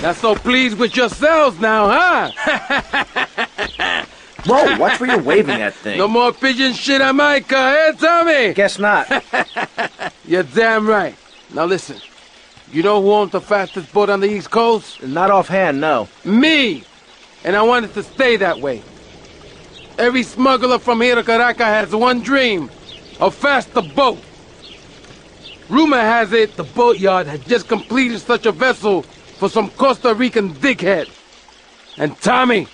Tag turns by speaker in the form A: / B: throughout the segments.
A: Not so pleased with yourselves now, huh?
B: Whoa, watch where you're waving that thing.
A: No more pigeon shit on my car, eh, Tommy?
B: Guess not.
A: You're damn right. Now listen, you know who owns the fastest boat on the East Coast?
B: Not offhand, no.
A: Me! And I want it to stay that way. Every smuggler from here to Caracas has one dream, a faster boat. Rumor has it the boatyard had just completed such a vessel for some Costa Rican dickhead. And Tommy,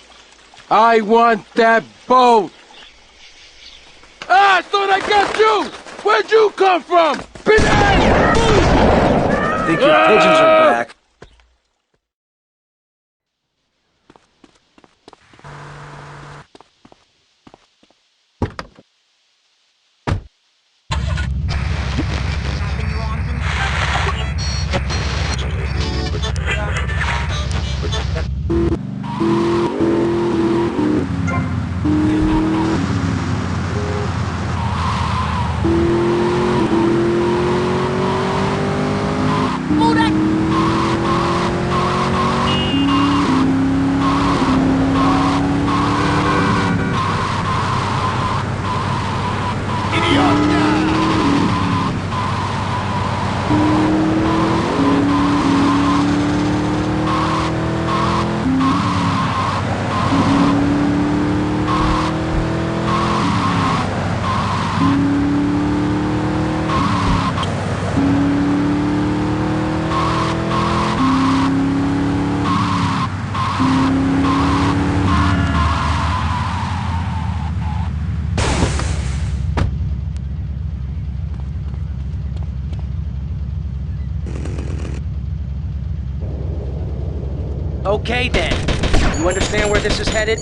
A: I want that boat. Ah, I thought I got you! Where'd you come from?
B: I think your pigeons are back.
C: Okay then. You understand where this is headed?